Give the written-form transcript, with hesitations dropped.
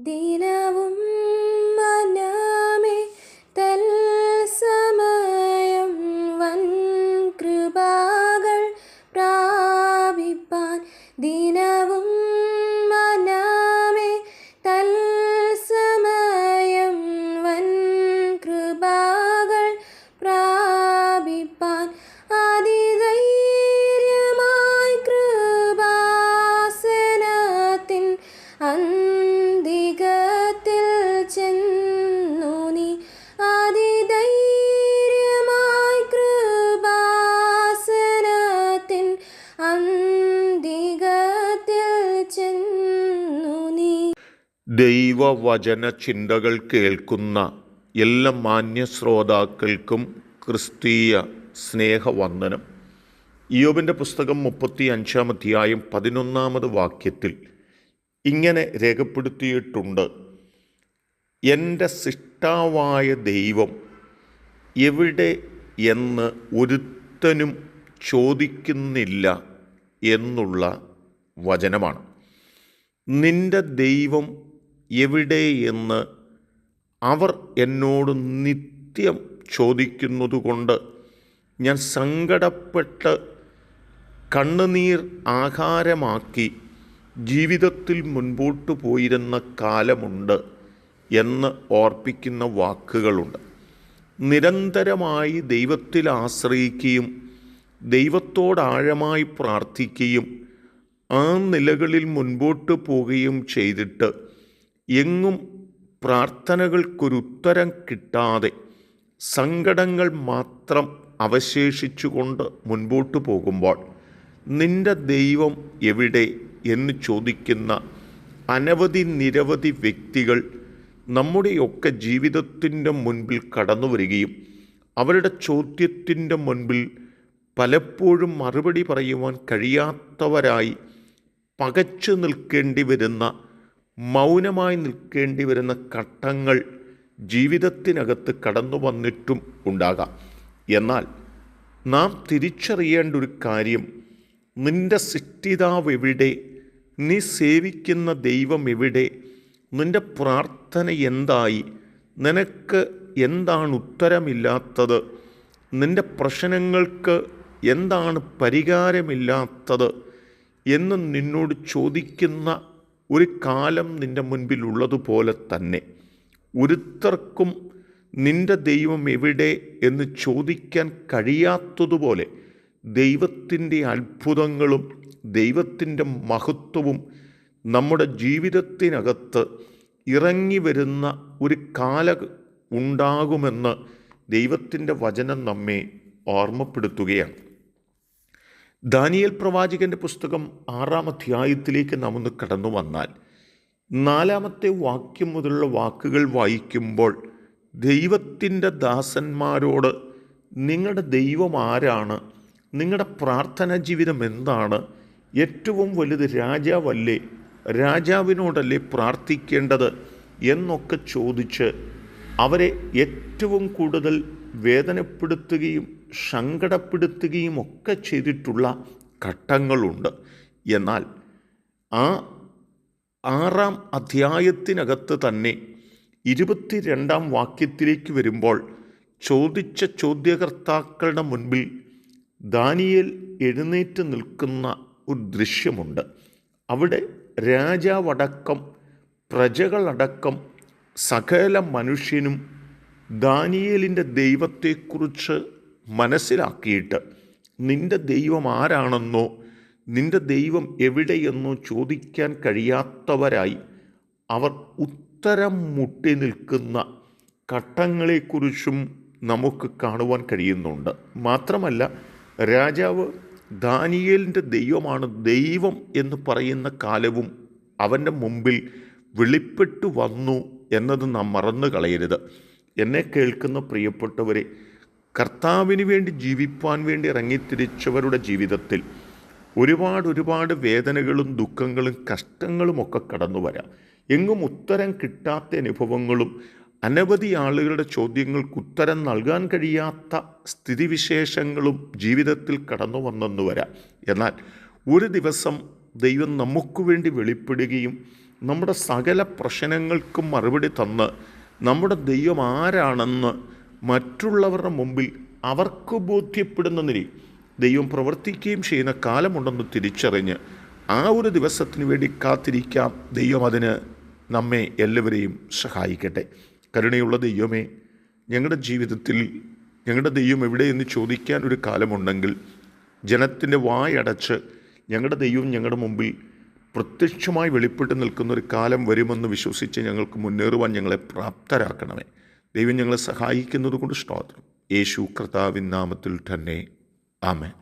ദിനവും മനമേ തൽസമയം വൻ കൃപകൾ പ്രാപിപ്പാൻ. ദിനവും മനമേ തൽസമയം വൻ കൃപകൾ പ്രാപിപ്പാൻ. അതിധൈര്യമായി കൃപാസനത്തിൻ അന്തികത്തിൽ ചെന്നു നീ. അതിധൈര്യമായി കൃപാസനത്തിൻ അന്തികത്തിൽ ചെന്നു നീ. ദൈവവചന ചിന്തകൾ കേൾക്കുന്ന എല്ലാ മാന്യ ശ്രോതാക്കൾക്കും ക്രിസ്തീയ സ്നേഹവന്ദനം. ഇയ്യോബിൻ്റെ പുസ്തകം 35-ാം അധ്യായം 11-ാമത് വാക്യത്തിൽ ഇങ്ങനെ രേഖപ്പെടുത്തിയിട്ടുണ്ട്: എൻ്റെ സൃഷ്ടാവായ ദൈവം എവിടെ എന്ന് ഒരുത്തനും ചോദിക്കുന്നില്ല എന്നുള്ള വചനമാണ്. നിൻ്റെ ദൈവം എവിടെ എന്ന് അവർ എന്നോട് നിത്യം ചോദിക്കുന്നതുകൊണ്ട് ഞാൻ സങ്കടപ്പെട്ട് കണ്ണുനീർ ആഹാരമാക്കി ജീവിതത്തിൽ മുൻപോട്ട് പോയിരുന്ന കാലമുണ്ട് എന്ന് ഓർപ്പിക്കുന്ന വാക്കുകളുണ്ട്. നിരന്തരമായി ദൈവത്തിൽ ആശ്രയിക്കുകയും ദൈവത്തോടാഴമായി പ്രാർത്ഥിക്കുകയും ആ നിലകളിൽ മുൻപോട്ട് പോവുകയും ചെയ്തിട്ട് എങ്ങും പ്രാർത്ഥനകൾക്കൊരുത്തരം കിട്ടാതെ സങ്കടങ്ങൾ മാത്രം അവശേഷിച്ചുകൊണ്ട് മുൻപോട്ട് പോകുമ്പോൾ നിൻ്റെ ദൈവം എവിടെ എന്ന് ചോദിക്കുന്ന നിരവധി വ്യക്തികൾ നമ്മുടെയൊക്കെ ജീവിതത്തിൻ്റെ മുൻപിൽ കടന്നു വരികയും അവരുടെ ചോദ്യത്തിൻ്റെ മുൻപിൽ പലപ്പോഴും മറുപടി പറയുവാൻ കഴിയാത്തവരായി പകച്ചു നിൽക്കേണ്ടി വരുന്ന, മൗനമായി നിൽക്കേണ്ടി വരുന്ന ഘട്ടങ്ങൾ ജീവിതത്തിനകത്ത് കടന്നു വന്നിട്ടും ഉണ്ടാകാം. എന്നാൽ നാം തിരിച്ചറിയേണ്ട ഒരു കാര്യം, നിൻ്റെ സൃഷ്ടിതാവ് എവിടെ, നീ സേവിക്കുന്ന ദൈവം എവിടെ, നിൻ്റെ പ്രാർത്ഥന എന്തായി, നിനക്ക് എന്താണ് ഉത്തരമില്ലാത്തത്, നിൻ്റെ പ്രശ്നങ്ങൾക്ക് എന്താണ് പരിഹാരമില്ലാത്തത് എന്ന് നിന്നോട് ചോദിക്കുന്ന ഒരു കാലം നിൻ്റെ മുൻപിലുള്ളതുപോലെ തന്നെ ഒരുത്തർക്കും നിൻ്റെ ദൈവം എവിടെ എന്ന് ചോദിക്കാൻ കഴിയാത്തതുപോലെ ദൈവത്തിൻ്റെ അത്ഭുതങ്ങളും ദൈവത്തിൻ്റെ മഹത്വവും നമ്മുടെ ജീവിതത്തിനകത്ത് ഇറങ്ങി വരുന്ന ഒരു കാലം ഉണ്ടാകുമെന്ന് ദൈവത്തിൻ്റെ വചനം നമ്മെ ഓർമ്മപ്പെടുത്തുകയാണ്. ദാനിയേൽ പ്രവാചകൻ്റെ പുസ്തകം 6-ാം അധ്യായത്തിലേക്ക് നാം ഒന്ന് കടന്നു വന്നാൽ 4-ാമത്തെ വാക്യം മുതലുള്ള വാക്കുകൾ വായിക്കുമ്പോൾ ദൈവത്തിൻ്റെ ദാസന്മാരോട് നിങ്ങളുടെ ദൈവം ആരാണ്, നിങ്ങളുടെ പ്രാർത്ഥനാ ജീവിതം എന്താണ്, ഏറ്റവും വലുത് രാജാവല്ലേ, രാജാവിനോടല്ലേ പ്രാർത്ഥിക്കേണ്ടത് എന്നൊക്കെ ചോദിച്ച് അവരെ ഏറ്റവും കൂടുതൽ വേദനപ്പെടുത്തുകയും സങ്കടപ്പെടുത്തുകയും ഒക്കെ ചെയ്തിട്ടുള്ള ഘട്ടങ്ങളുണ്ട്. എന്നാൽ ആ 6-ാം അധ്യായത്തിനകത്ത് തന്നെ 22-ാം വാക്യത്തിലേക്ക് വരുമ്പോൾ ചോദിച്ച ചോദ്യകർത്താക്കളുടെ മുൻപിൽ ദാനിയേൽ എഴുന്നേറ്റ് നിൽക്കുന്ന ഒരു ദൃശ്യമുണ്ട്. അവിടെ രാജാവടക്കം പ്രജകളടക്കം സകല മനുഷ്യനും ദാനിയേലിൻ്റെ ദൈവത്തെക്കുറിച്ച് മനസ്സിലാക്കിയിട്ട് നിൻ്റെ ദൈവം ആരാണെന്നോ നിൻ്റെ ദൈവം എവിടെയെന്നോ ചോദിക്കാൻ കഴിയാത്തവരായി അവർ ഉത്തരം മുട്ടി നിൽക്കുന്ന ഘട്ടങ്ങളെക്കുറിച്ചും നമുക്ക് കാണുവാൻ കഴിയുന്നുണ്ട്. മാത്രമല്ല, രാജാവ് ദാനിയേലിൻ്റെ ദൈവമാണ് ദൈവം എന്ന് പറയുന്ന കാലവും അവൻ്റെ മുമ്പിൽ വെളിപ്പെട്ടു വന്നു എന്നത് നാം മറന്നു കളയരുത്. എന്നെ കേൾക്കുന്ന പ്രിയപ്പെട്ടവരെ, കർത്താവിന് വേണ്ടി ജീവിപ്പാൻ വേണ്ടി ഇറങ്ങിത്തിരിച്ചവരുടെ ജീവിതത്തിൽ ഒരുപാട് വേദനകളും ദുഃഖങ്ങളും കഷ്ടങ്ങളുമൊക്കെ കടന്നു വരാം. എങ്ങും ഉത്തരം കിട്ടാത്ത അനുഭവങ്ങളും അനവധി ആളുകളുടെ ചോദ്യങ്ങൾക്ക് ഉത്തരം നൽകാൻ കഴിയാത്ത സ്ഥിതിവിശേഷങ്ങളും ജീവിതത്തിൽ കടന്നു വന്നെന്ന് വരാം. എന്നാൽ ഒരു ദിവസം ദൈവം നമുക്ക് വേണ്ടി വെളിപ്പെടുകയും നമ്മുടെ സകല പ്രശ്നങ്ങൾക്കും മറുപടി തന്ന് നമ്മുടെ ദൈവം ആരാണെന്ന് മറ്റുള്ളവരുടെ മുമ്പിൽ അവർക്ക് ബോധ്യപ്പെടുന്ന നിലയിൽ ദൈവം പ്രവർത്തിക്കുകയും ചെയ്യുന്ന കാലമുണ്ടെന്ന് തിരിച്ചറിഞ്ഞ് ആ ഒരു ദിവസത്തിന് വേണ്ടി കാത്തിരിക്കാം. ദൈവം അതിന് നമ്മെ എല്ലാവരെയും സഹായിക്കട്ടെ. കരുണയുള്ള ദൈവമേ, ഞങ്ങളുടെ ജീവിതത്തിൽ ഞങ്ങളുടെ ദൈവം എവിടെയെന്ന് ചോദിക്കാൻ ഒരു കാലമുണ്ടെങ്കിൽ ജനത്തിൻ്റെ വായടച്ച് ഞങ്ങളുടെ ദൈവം ഞങ്ങളുടെ മുമ്പിൽ പ്രത്യക്ഷമായി വെളിപ്പെട്ട് നിൽക്കുന്ന ഒരു കാലം വരുമെന്ന് വിശ്വസിച്ച് ഞങ്ങൾക്ക് മുന്നേറുവാൻ ഞങ്ങളെ പ്രാപ്തരാക്കണമേ. ദൈവം ഞങ്ങളെ സഹായിക്കുന്നത് കൊണ്ട് സ്തോത്രം. യേശു കർത്താവിൻ നാമത്തിൽ തന്നെ ആമേൻ.